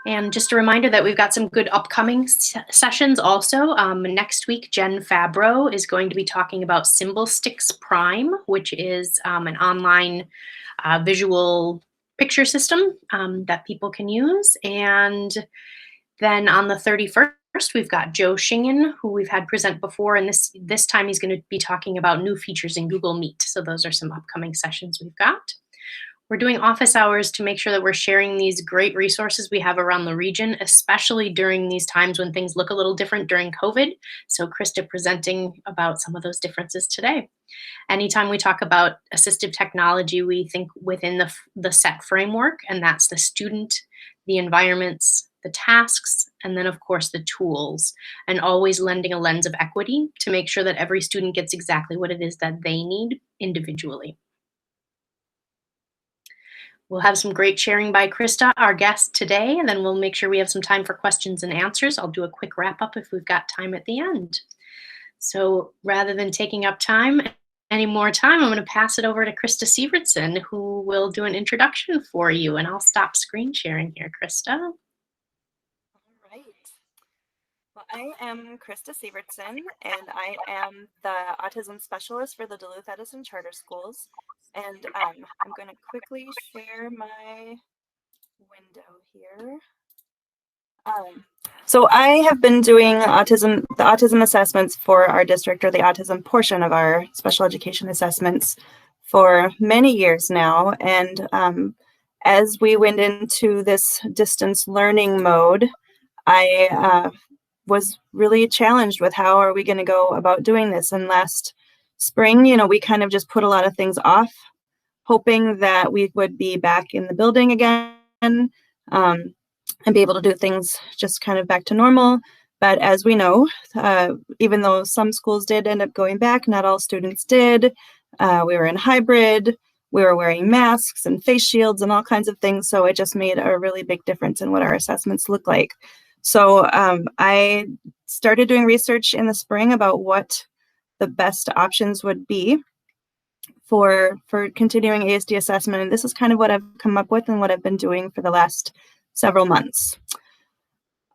And just a reminder that we've got some good upcoming sessions also. Next week, Jen Fabro is going to be talking about Symbol Sticks Prime, which is an online visual picture system that people can use. And then on the 31st, we've got Joe Shingen, who we've had present before, and this time he's going to be talking about new features in Google Meet. So those are some upcoming sessions we've got. We're doing office hours to make sure that we're sharing these great resources we have around the region, especially during these times when things look a little different during COVID. So Krista presenting about some of those differences today. Anytime we talk about assistive technology, we think within the set framework, and that's the student, the environments, the tasks, and then of course the tools, and always lending a lens of equity to make sure that every student gets exactly what it is that they need individually. We'll have some great sharing by Krista, our guest today, and then we'll make sure we have some time for questions and answers. I'll do a quick wrap up if we've got time at the end. So rather than taking up any more time, I'm going to pass it over to Krista Sivertson, who will do an introduction for you, and I'll stop screen sharing here, Krista. All right. Well, I am Krista Sivertson, and I am the autism specialist for the Duluth Edison Charter Schools. And I'm going to quickly share my window here. So I have been doing the autism assessments for our district, or the autism portion of our special education assessments, for many years now. And as we went into this distance learning mode, I was really challenged with how are we going to go about doing this. And last spring, we kind of just put a lot of things off, hoping that we would be back in the building again and be able to do things just kind of back to normal. But as we know, even though some schools did end up going back, not all students did. We were in hybrid, we were wearing masks and face shields and all kinds of things. So it just made a really big difference in what our assessments look like. So I started doing research in the spring about what the best options would be for continuing ASD assessment. And this is kind of what I've come up with and what I've been doing for the last several months.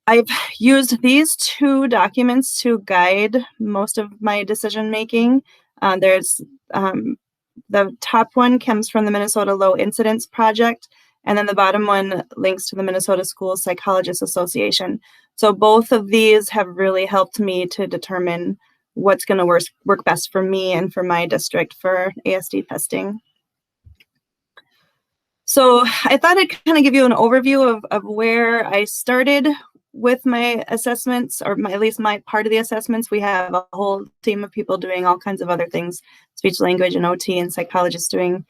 I've used these two documents to guide most of my decision making. There's the top one comes from the Minnesota Low Incidence Project, and then the bottom one links to the Minnesota School Psychologists Association. So both of these have really helped me to determine what's going to work best for me and for my district for ASD testing. So I thought I'd kind of give you an overview of where I started with my assessments, or at least my part of the assessments. We have a whole team of people doing all kinds of other things, speech language and OT, and psychologists doing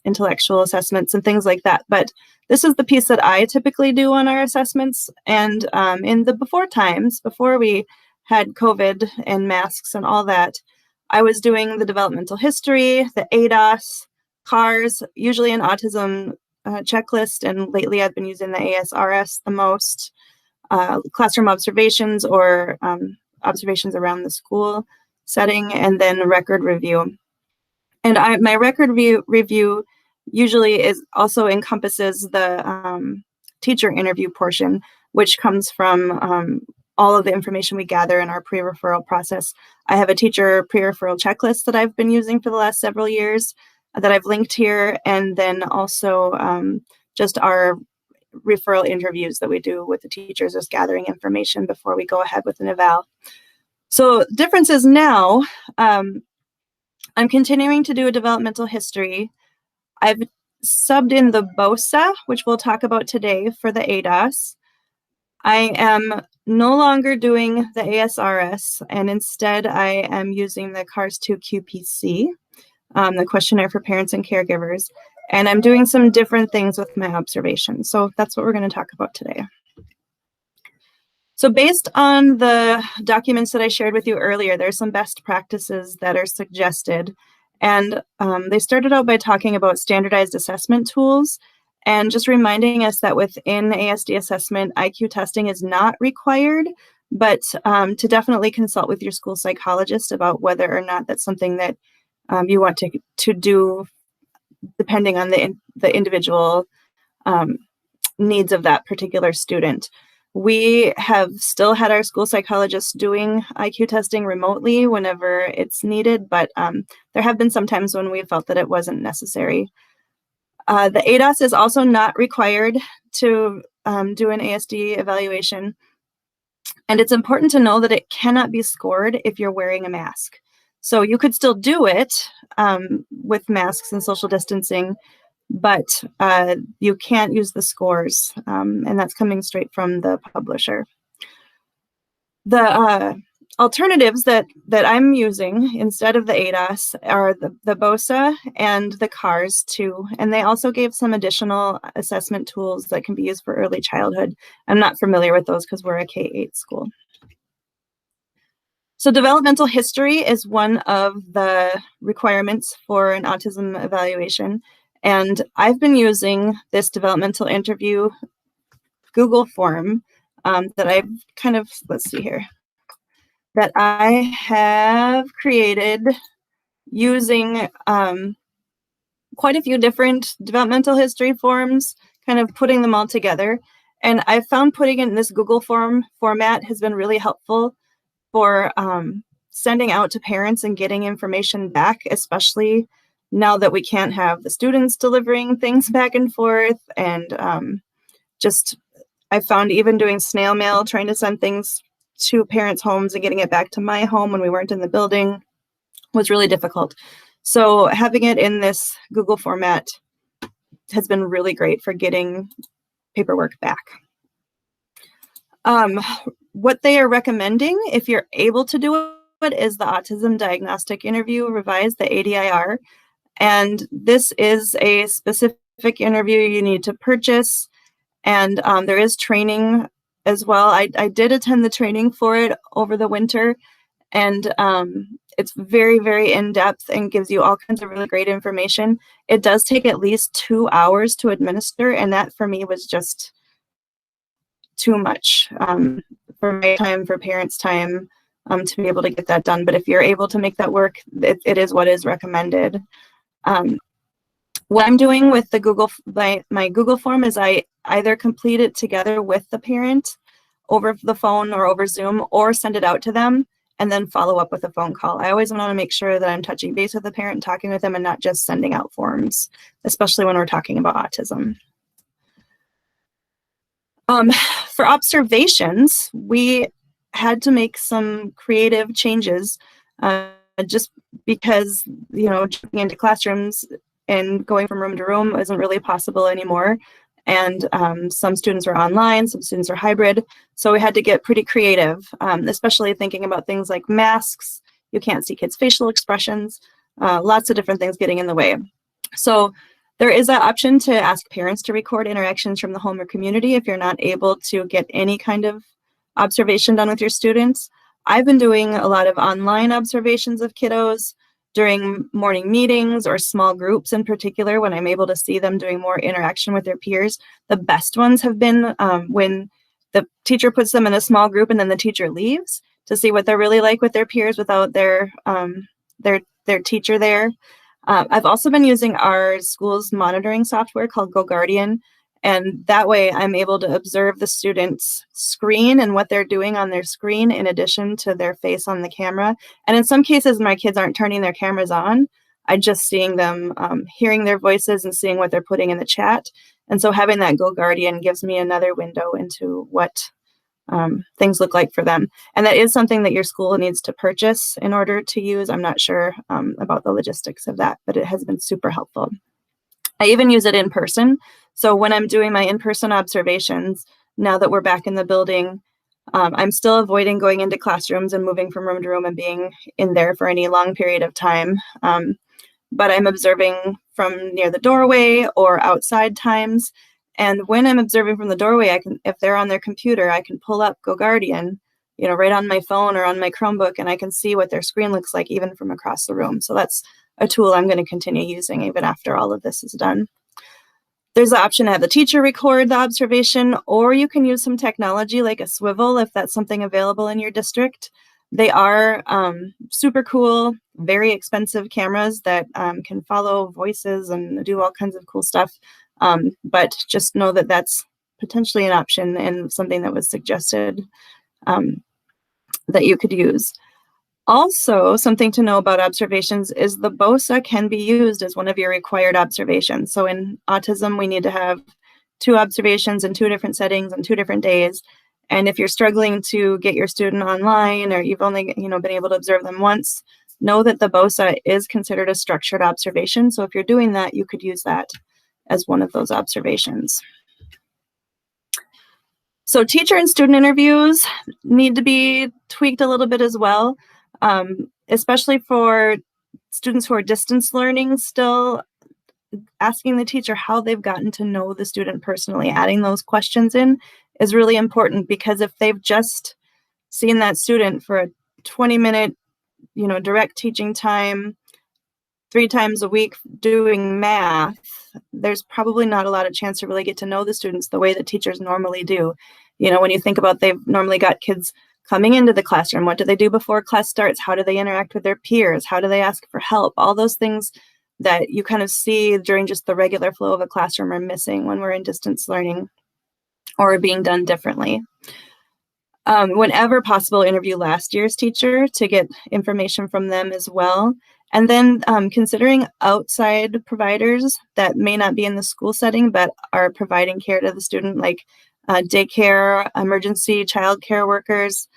intellectual assessments and things like that. But this is the piece that I typically do on our assessments. And in the before times, before we had COVID and masks and all that, I was doing the developmental history, the ATOH, CARS, usually an autism checklist, and lately I've been using the ASRS the most, classroom observations or observations around the school setting, and then record review. And my record review usually also encompasses the teacher interview portion, which comes from all of the information we gather in our pre-referral process. I have a teacher pre-referral checklist that I've been using for the last several years that I've linked here, and then also just our referral interviews that we do with the teachers, just gathering information before we go ahead with an eval. So differences now, I'm continuing to do a developmental history. I've subbed in the BOSA, which we'll talk about today, for the ADOS. I am no longer doing the ASRS, and instead I am using the CARS-2 QPC, the questionnaire for parents and caregivers, and I'm doing some different things with my observations. So that's what we're going to talk about today. So based on the documents that I shared with you earlier, there's some best practices that are suggested. And they started out by talking about standardized assessment tools and just reminding us that within ASD assessment, IQ testing is not required, but to definitely consult with your school psychologist about whether or not that's something that you want to do, depending on the individual needs of that particular student. We have still had our school psychologists doing IQ testing remotely whenever it's needed, but there have been some times when we felt that it wasn't necessary. The ATOH is also not required to do an ASD evaluation. And it's important to know that it cannot be scored if you're wearing a mask. So you could still do it with masks and social distancing, but you can't use the scores, and that's coming straight from the publisher. The alternatives that I'm using instead of the ATOS are the BOSA and the CARS too, and they also gave some additional assessment tools that can be used for early childhood. I'm not familiar with those because we're a K-8 school. So developmental history is one of the requirements for an autism evaluation. And I've been using this developmental interview Google form that I've kind of, let's see here, that I have created using quite a few different developmental history forms, kind of putting them all together. And I found putting it in this Google form format has been really helpful for sending out to parents and getting information back, especially now that we can't have the students delivering things back and forth. And I found even doing snail mail, trying to send things to parents' homes and getting it back to my home when we weren't in the building was really difficult. So having it in this Google format has been really great for getting paperwork back. What they are recommending, if you're able to do it, is the Autism Diagnostic Interview Revised, the ADIR. And this is a specific interview you need to purchase. And there is training as well. I did attend the training for it over the winter. And it's very, very in-depth and gives you all kinds of really great information. It does take at least 2 hours to administer. And that for me was just too much for my time, for parents' time, to be able to get that done. But if you're able to make that work, it is what is recommended. What I'm doing with the Google, my Google form is I either complete it together with the parent over the phone or over Zoom, or send it out to them and then follow up with a phone call. I always want to make sure that I'm touching base with the parent and talking with them and not just sending out forms, especially when we're talking about autism. For observations, we had to make some creative changes just because, jumping into classrooms and going from room to room isn't really possible anymore. And some students are online, some students are hybrid. So we had to get pretty creative, especially thinking about things like masks. You can't see kids' facial expressions, lots of different things getting in the way. So there is that option to ask parents to record interactions from the home or community if you're not able to get any kind of observation done with your students. I've been doing a lot of online observations of kiddos during morning meetings or small groups in particular, when I'm able to see them doing more interaction with their peers. The best ones have been when the teacher puts them in a small group and then the teacher leaves, to see what they're really like with their peers without their teacher there. I've also been using our school's monitoring software called Goguardian, and that way I'm able to observe the student's screen and what they're doing on their screen in addition to their face on the camera. And in some cases, my kids aren't turning their cameras on. I'm just seeing them, hearing their voices and seeing what they're putting in the chat. And so having that Goguardian gives me another window into what things look like for them. And that is something that your school needs to purchase in order to use. I'm not sure about the logistics of that, but it has been super helpful. I even use it in person. So when I'm doing my in-person observations, now that we're back in the building, I'm still avoiding going into classrooms and moving from room to room and being in there for any long period of time. But I'm observing from near the doorway or outside times. And when I'm observing from the doorway, if they're on their computer, I can pull up Goguardian, right on my phone or on my Chromebook, and I can see what their screen looks like even from across the room. So that's a tool I'm going to continue using even after all of this is done. There's the option to have the teacher record the observation, or you can use some technology like a swivel if that's something available in your district. They are super cool, very expensive cameras that can follow voices and do all kinds of cool stuff. But just know that that's potentially an option and something that was suggested that you could use. Also, something to know about observations is the BOSA can be used as one of your required observations. So in autism, we need to have 2 observations in 2 different settings on 2 different days. And if you're struggling to get your student online, or you've only been able to observe them once, know that the BOSA is considered a structured observation. So if you're doing that, you could use that as one of those observations. So teacher and student interviews need to be tweaked a little bit as well, especially for students who are distance learning still. Asking the teacher how they've gotten to know the student personally, adding those questions in is really important, because if they've just seen that student for a 20-minute, direct teaching time 3 times a week doing math, there's probably not a lot of chance to really get to know the students the way that teachers normally do. When you think about, they've normally got kids coming into the classroom. What do they do before class starts? How do they interact with their peers? How do they ask for help? All those things that you kind of see during just the regular flow of a classroom are missing when we're in distance learning or being done differently. Whenever possible, interview last year's teacher to get information from them as well. And then considering outside providers that may not be in the school setting but are providing care to the student, like daycare, emergency child care workers,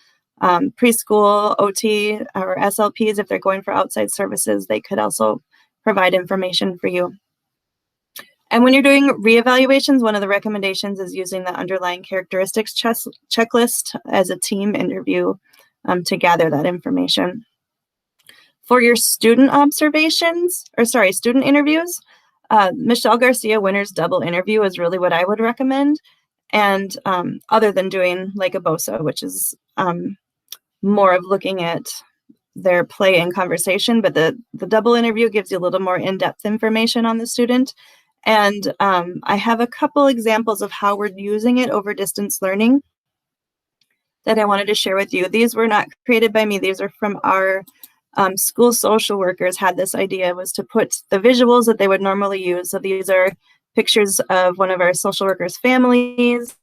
preschool, OT, or SLPs. If they're going for outside services, they could also provide information for you. And when you're doing reevaluations, one of the recommendations is using the underlying characteristics checklist as a team interview to gather that information. For your student student interviews, Michelle Garcia Winner's double interview is really what I would recommend. And other than doing like a BOSA, which is more of looking at their play and conversation, but the double interview gives you a little more in-depth information on the student. And I have a couple examples of how we're using it over distance learning that I wanted to share with you. These were not created by me. These are from our school social workers. Had this idea, was to put the visuals that they would normally use. So these are pictures of one of our social workers' families,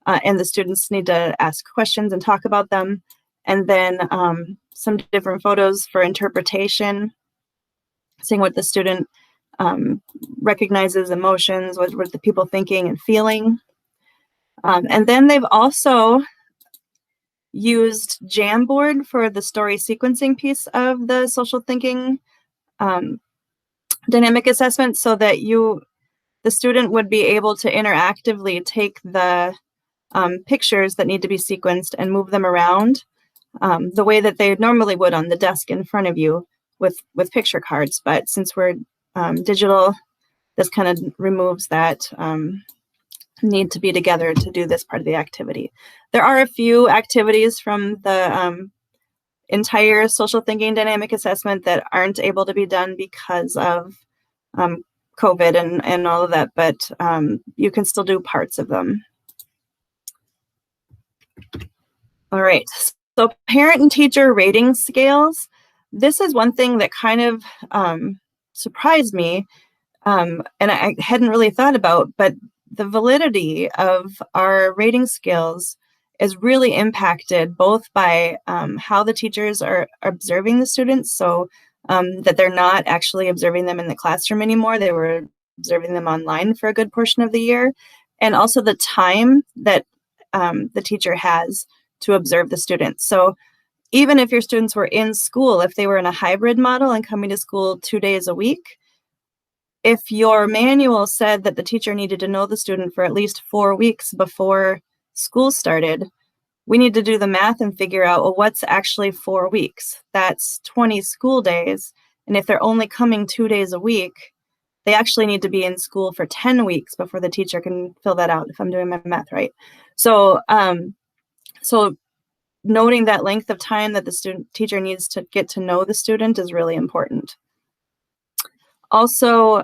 and the students need to ask questions and talk about them. And then some different photos for interpretation, seeing what the student recognizes emotions, what were the people thinking and feeling. And then they've also used Jamboard for the story sequencing piece of the social thinking dynamic assessment, so that the student would be able to interactively take the pictures that need to be sequenced and move them around the way that they normally would on the desk in front of you with picture cards. But since we're digital, this kind of removes that need to be together to do this part of the activity. There are a few activities from the entire social thinking dynamic assessment that aren't able to be done because of COVID and all of that, but you can still do parts of them. All right, so parent and teacher rating scales. This is one thing that kind of surprised me, and I hadn't really thought about, but the validity of our rating scales is really impacted both by how the teachers are observing the students, so that they're not actually observing them in the classroom anymore. They were observing them online for a good portion of the year, and also the time that the teacher has to observe the students. So even if your students were in school, if they were in a hybrid model and coming to school 2 days a week, if your manual said that the teacher needed to know the student for at least 4 weeks before school started, we need to do the math and figure out, well, what's actually 4 weeks? That's 20 school days. And if they're only coming 2 days a week, they actually need to be in school for 10 weeks before the teacher can fill that out, if I'm doing my math right. So, so noting that length of time that the teacher needs to get to know the student is really important. Also,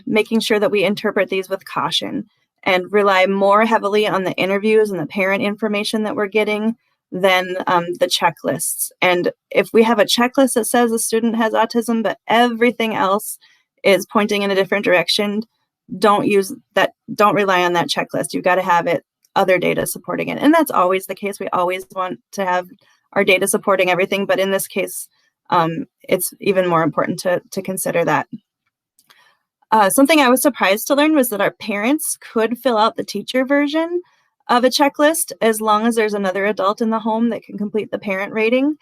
making sure that we interpret these with caution and rely more heavily on the interviews and the parent information that we're getting than the checklists. And if we have a checklist that says a student has autism, but everything else is pointing in a different direction, don't rely on that checklist. You've got to have other data supporting it. And that's always the case. We always want to have our data supporting everything, but in this case, it's even more important to consider that. Something I was surprised to learn was that our parents could fill out the teacher version of a checklist as long as there's another adult in the home that can complete the parent rating,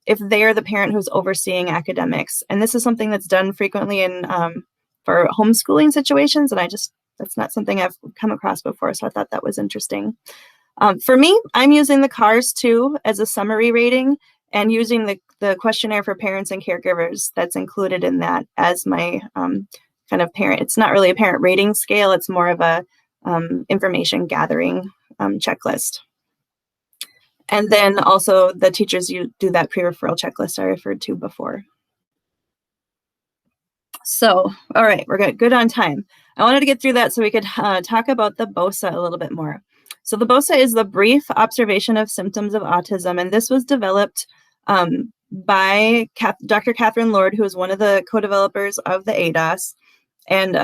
if they're the parent who's overseeing academics. And this is something that's done frequently for homeschooling situations, and that's not something I've come across before, so I thought that was interesting. For me, I'm using the CARS 2 as a summary rating and using the questionnaire for parents and caregivers that's included in that as my kind of parent. It's not really a parent rating scale, it's more of a information gathering checklist. And then also the teachers do that pre-referral checklist I referred to before. So, all right, we're good on time. I wanted to get through that so we could talk about the BOSA a little bit more. So the BOSA is the Brief Observation of Symptoms of Autism, and this was developed by Dr. Catherine Lord, who is one of the co-developers of the ATOH, and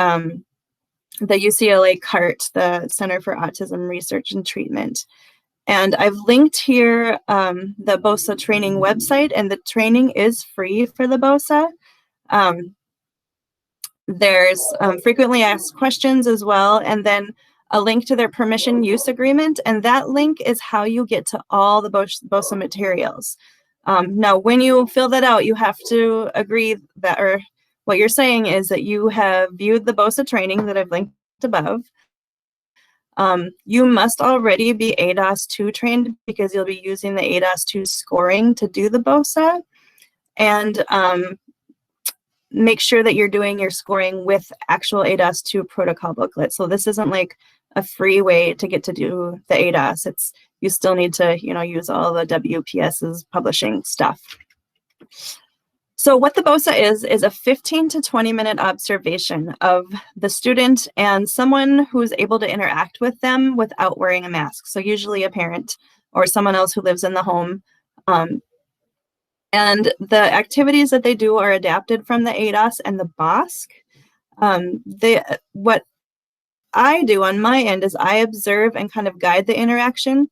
the UCLA CART, the Center for Autism Research and Treatment. And I've linked here the BOSA training website, and the training is free for the BOSA. There's frequently asked questions as well, and then a link to their permission use agreement, and that link is how you get to all the BOSA materials. Now, when you fill that out, you have to agree that, or what you're saying is that you have viewed the BOSA training that I've linked above. You must already be ATOH 2 trained because you'll be using the ATOH 2 scoring to do the BOSA, and make sure that you're doing your scoring with actual ATOH 2 protocol booklet. So this isn't like a free way to get to do the ATOH. You still need to, use all the WPS's publishing stuff. So what the BOSA is a 15 to 20 minute observation of the student and someone who's able to interact with them without wearing a mask. So usually a parent or someone else who lives in the home. And the activities that they do are adapted from the ATOH and the BOSC. What I do on my end is I observe and kind of guide the interaction.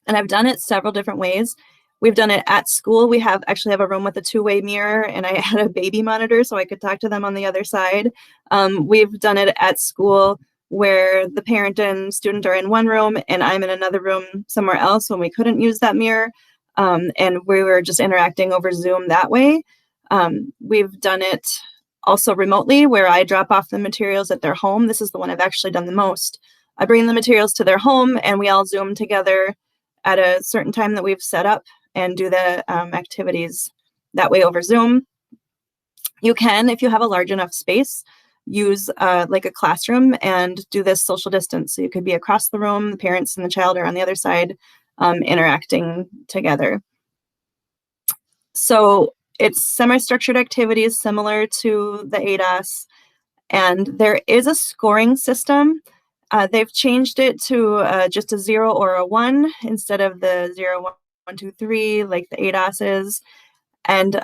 And I've done it several different ways. We've done it at school. We actually have a room with a two-way mirror, and I had a baby monitor so I could talk to them on the other side. We've done it at school where the parent and student are in one room and I'm in another room somewhere else when we couldn't use that mirror. And we were just interacting over Zoom that way. We've done it also remotely where I drop off the materials at their home. This is the one I've actually done the most. I bring the materials to their home and we all Zoom together at a certain time that we've set up and do the activities that way over Zoom. You can, if you have a large enough space, use like a classroom and do this social distance. So you could be across the room, the parents and the child are on the other side, interacting together. So it's semi-structured activities similar to the ATOH, and there is a scoring system. They've changed it to just a 0 or a 1 instead of the 0, 1, 2, 3 like the ATOH is. And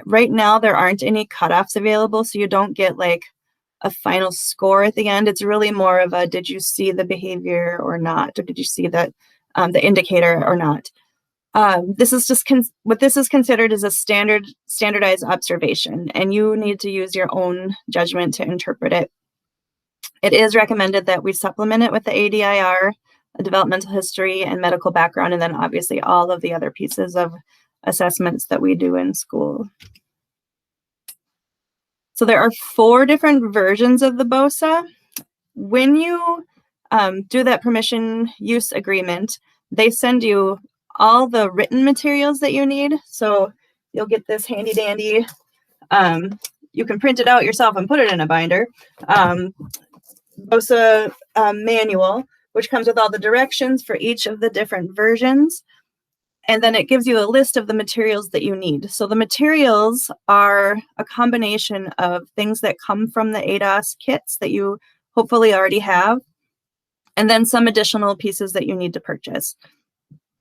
right now there aren't any cutoffs available, so you don't get like a final score at the end. It's really more of a, did you see the behavior or not, or did you see the indicator or not? This is just what this is considered is a standardized observation, and you need to use your own judgment to interpret it. It is recommended that we supplement it with the ADIR, a developmental history and medical background, and then obviously all of the other pieces of assessments that we do in school. So there are 4 different versions of the BOSA. When you do that permission use agreement, they send you all the written materials that you need. So you'll get this handy dandy, you can print it out yourself and put it in a binder, BOSA manual, which comes with all the directions for each of the different versions. And then it gives you a list of the materials that you need. So the materials are a combination of things that come from the ATOH kits that you hopefully already have, and then some additional pieces that you need to purchase.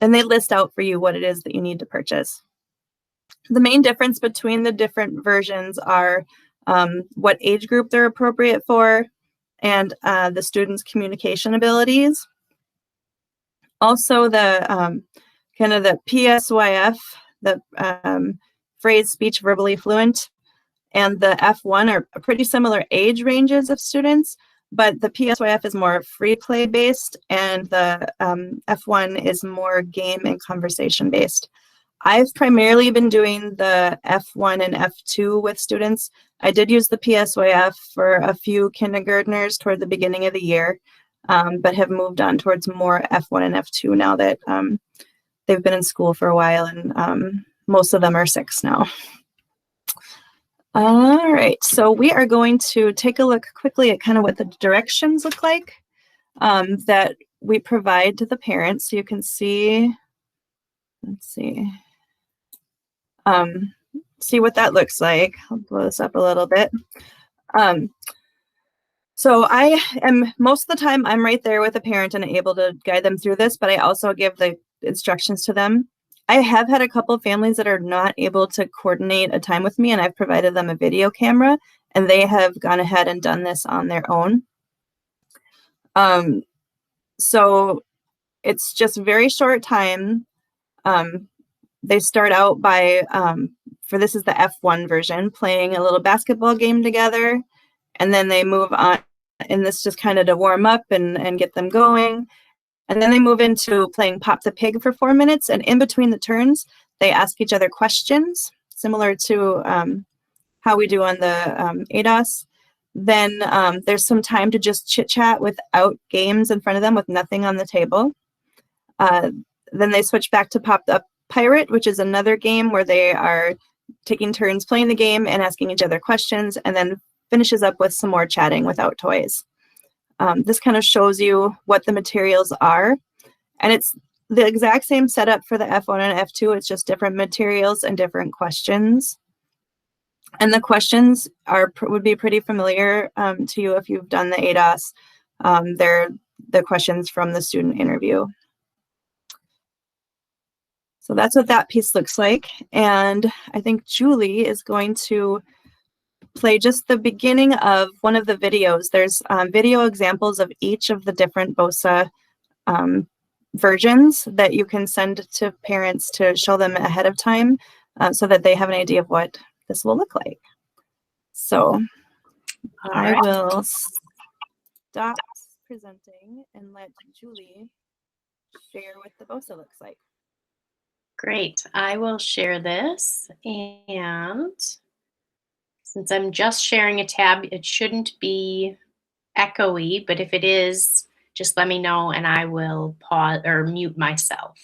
And they list out for you what it is that you need to purchase. The main difference between the different versions are what age group they're appropriate for, and the student's communication abilities. Also, the kind of the PSYF, the phrase speech verbally fluent, and the F1 are pretty similar age ranges of students, but the PSYF is more free play based, and the F1 is more game and conversation based. I've primarily been doing the F1 and F2 with students. I did use the PSYF for a few kindergartners toward the beginning of the year, but have moved on towards more F1 and F2 now that they've been in school for a while, and most of them are 6 now. All right, so we are going to take a look quickly at kind of what the directions look like that we provide to the parents. So you can see, let's see what that looks like. I'll blow this up a little bit. So I am, most of the time, I'm right there with the parent and able to guide them through this, but I also give the instructions to them. I have had a couple of families that are not able to coordinate a time with me, and I've provided them a video camera, and they have gone ahead and done this on their own. So it's just very short time. They start out by, for this is the F1 version, playing a little basketball game together, and then they move on, and this just kind of to warm up and get them going. And then they move into playing Pop the Pig for 4 minutes, and in between the turns, they ask each other questions, similar to how we do on the ATOH. Then there's some time to just chit-chat without games in front of them, with nothing on the table. Then they switch back to Pop the Pirate, which is another game where they are taking turns playing the game and asking each other questions, and then finishes up with some more chatting without toys. This kind of shows you what the materials are, and it's the exact same setup for the F1 and F2. It's just different materials and different questions. And the questions would be pretty familiar to you if you've done the ATOH. They're the questions from the student interview. So that's what that piece looks like. And I think Julie is going to play just the beginning of one of the videos. There's video examples of each of the different BOSA versions that you can send to parents to show them ahead of time so that they have an idea of what this will look like. So I will stop presenting and let Julie share what the BOSA looks like. Great. I will share this, and since I'm just sharing a tab, it shouldn't be echoey, but if it is, just let me know and I will pause or mute myself.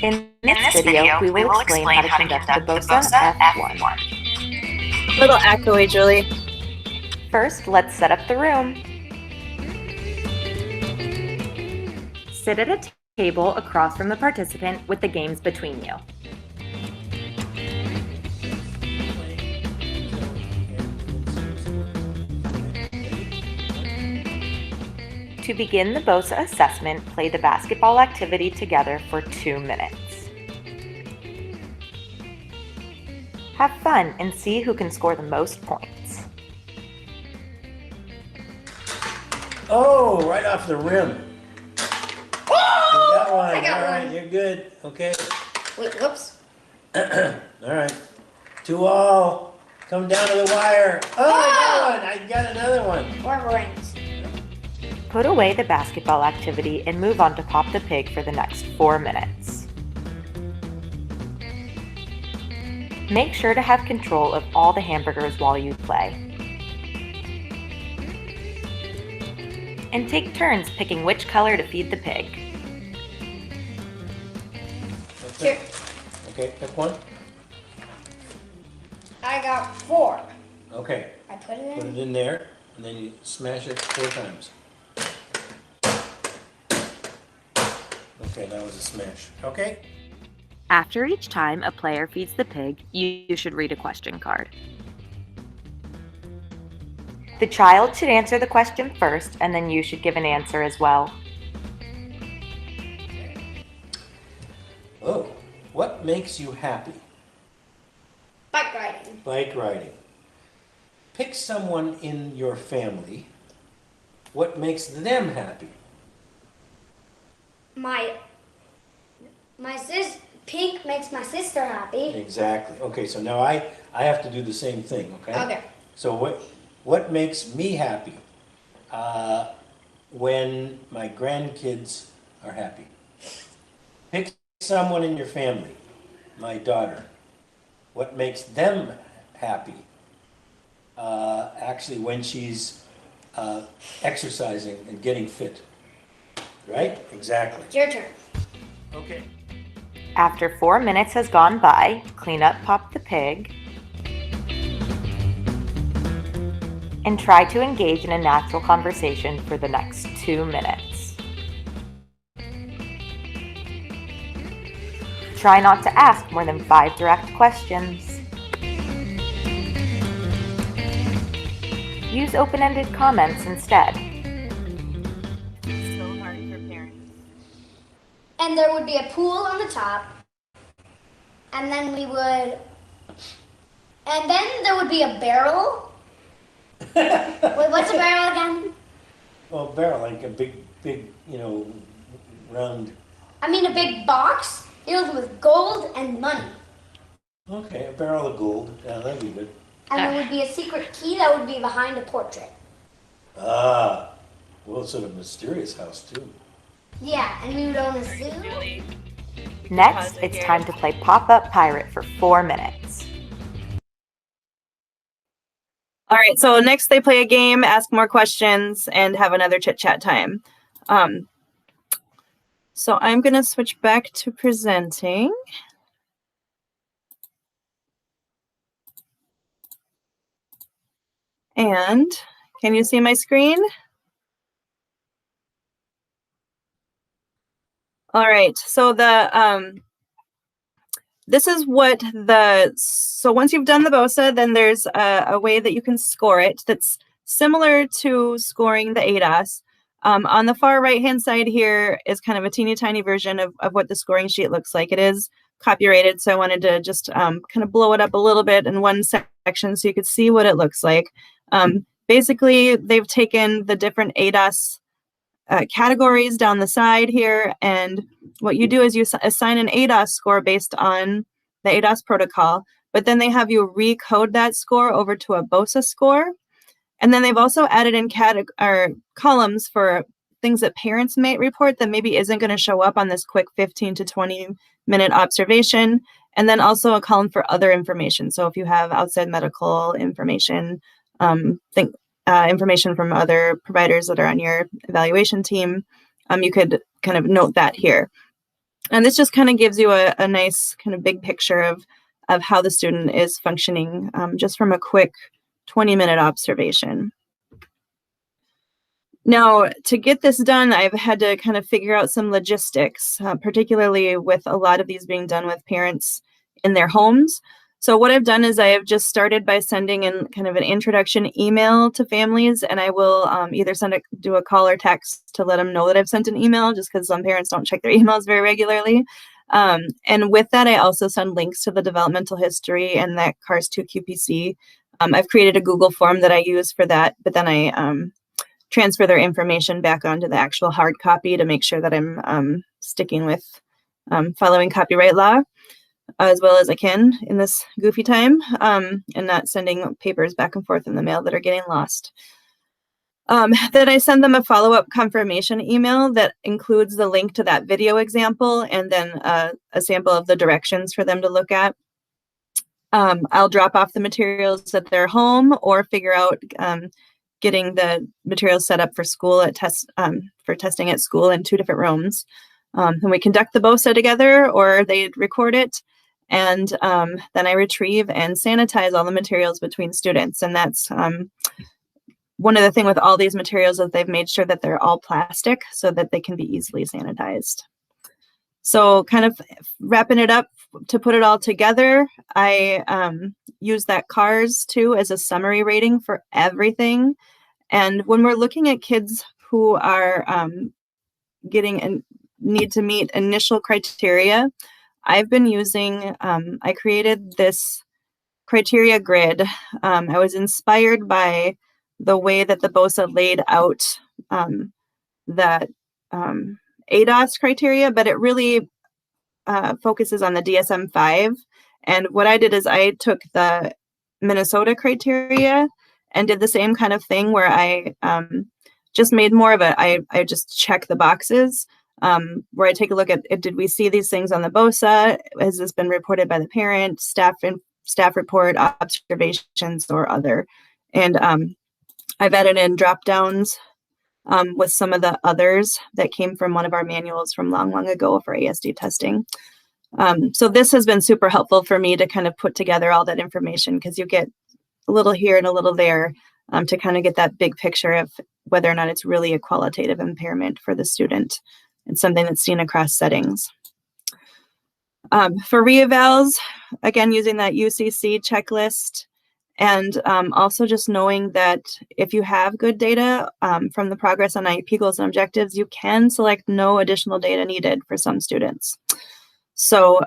In this video, we will explain how to conduct the BOSA F1. A little echoey, Julie. First, let's set up the room. Sit at a table across from the participant with the games between you. To begin the BOSA assessment, play the basketball activity together for 2 minutes. Have fun and see who can score the most points. Oh, right off the rim. Oh, You got one. I got All right, one. you're good. Okay. Wait, whoops. All right. 2-all. Come down to the wire. Oh, I got another one. More rings. Put away the basketball activity and move on to Pop the Pig for the next 4 minutes. Make sure to have control of all the hamburgers while you play. And take turns picking which color to feed the pig. Here. Okay, pick one. I got 4. Okay. I put it Put in. it in there, and then you smash it 4 times. Okay, that was a smash. Okay. After each time a player feeds the pig, you should read a question card. The child should answer the question first, and then you should give an answer as well. Oh, makes you happy? Bike riding. Bike riding. Pick someone in your family. What makes them happy? Pink makes my sister happy. Exactly. Okay, so now I have to do the same thing, okay? Okay. So what makes me happy? When my grandkids are happy. Pick someone in your family. My daughter. What makes them happy? Actually, when she's exercising and getting fit. Right? Exactly. It's your turn. Okay. After 4 minutes has gone by, clean up Pop the pig and try to engage in a natural conversation for the next 2 minutes. Try not to ask more than 5 direct questions. Use open-ended comments instead. So hard for parents. And there would be a pool on the top. And then there would be a barrel. Wait, what's a barrel again? Well, barrel, like a big, round. I mean a big box filled with gold and money. Okay, a barrel of gold. Yeah, that'd be good. And there would be a secret key that would be behind a portrait. Ah, well, it's sort of mysterious house, too. Yeah, and we would own a zoo. Next, it's time to play Pop-Up Pirate for 4 minutes. All right, so next they play a game, ask more questions, and have another chit-chat time. So I'm going to switch back to presenting. And can you see my screen? All right, so this is so once you've done the BOSA, then there's a way that you can score it that's similar to scoring the ATOH. On the far right-hand side here is kind of a teeny tiny version of what the scoring sheet looks like. It is copyrighted, so I wanted to just kind of blow it up a little bit in one section so you could see what it looks like. Basically, they've taken the different ATOH categories down the side here, and what you do is you assign an ATOH score based on the ATOH protocol, but then they have you recode that score over to a BOSA score. And then they've also added in columns for things that parents may report that maybe isn't going to show up on this quick 15 to 20 minute observation. And then also a column for other information. So if you have outside medical information, information from other providers that are on your evaluation team, you could kind of note that here. And this just kind of gives you a nice kind of big picture of how the student is functioning just from a quick 20-minute observation. Now, to get this done, I've had to kind of figure out some logistics, particularly with a lot of these being done with parents in their homes. So what I've done is I have just started by sending in kind of an introduction email to families, and I will either do a call or text to let them know that I've sent an email, just because some parents don't check their emails very regularly. And with that, I also send links to the developmental history and that CARS 2 QPC. I've created a Google form that I use for that, but then I transfer their information back onto the actual hard copy to make sure that I'm sticking with following copyright law as well as I can in this goofy time, and not sending papers back and forth in the mail that are getting lost. Then I send them a follow-up confirmation email that includes the link to that video example and then a sample of the directions for them to look at. I'll drop off the materials at their home or figure out getting the materials set up for school for testing at school in 2 different rooms. And we conduct the BOSA together, or they record it, and then I retrieve and sanitize all the materials between students. And that's one of the things with all these materials is they've made sure that they're all plastic so that they can be easily sanitized. So kind of wrapping it up to put it all together, I use that CARS 2 as a summary rating for everything. And when we're looking at kids who are getting and need to meet initial criteria, I've been using, I created this criteria grid. I was inspired by the way that the BOSA laid out that ATOH criteria, but it really focuses on the DSM-5. And what I did is I took the Minnesota criteria and did the same kind of thing where I just made more of I just check the boxes where I take a look at, did we see these things on the BOSA? Has this been reported by the parent, staff report, observations, or other? And I've added in drop downs with some of the others that came from one of our manuals from long ago for ASD testing. So this has been super helpful for me to kind of put together all that information, because you get a little here and a little there to kind of get that big picture of whether or not it's really a qualitative impairment for the student and something that's seen across settings. For reevals, again, using that UCC checklist, and also just knowing that if you have good data from the progress on IEP goals and objectives, you can select no additional data needed for some students. So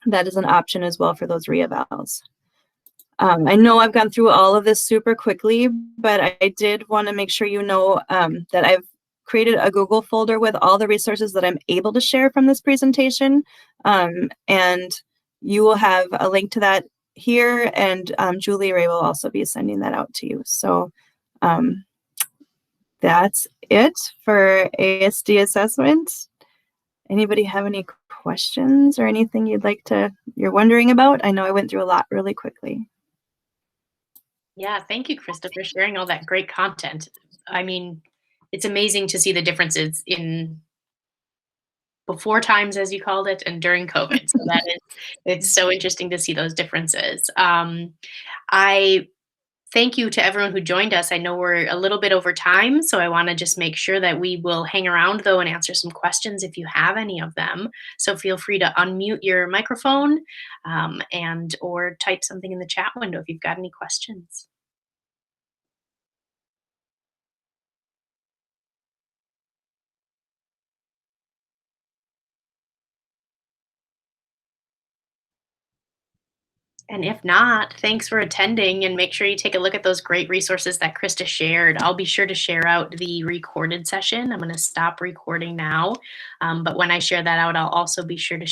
that is an option as well for those reevals. I know I've gone through all of this super quickly, but I did want to make sure you know that I've created a Google folder with all the resources that I'm able to share from this presentation. And you will have a link to that here, and Julie Ray will also be sending that out to you. So that's it for ASD assessment. Anybody have any questions or anything you're wondering about? I know I went through a lot really quickly. Yeah, thank you, Krista, for sharing all that great content. I mean, it's amazing to see the differences in before times, as you called it, and during COVID. So it's so interesting to see those differences. I thank you to everyone who joined us. I know we're a little bit over time, so I want to just make sure that we will hang around, though, and answer some questions if you have any of them. So feel free to unmute your microphone and or type something in the chat window if you've got any questions. And if not, thanks for attending, and make sure you take a look at those great resources that Krista shared. I'll be sure to share out the recorded session. I'm going to stop recording now. But when I share that out, I'll also be sure to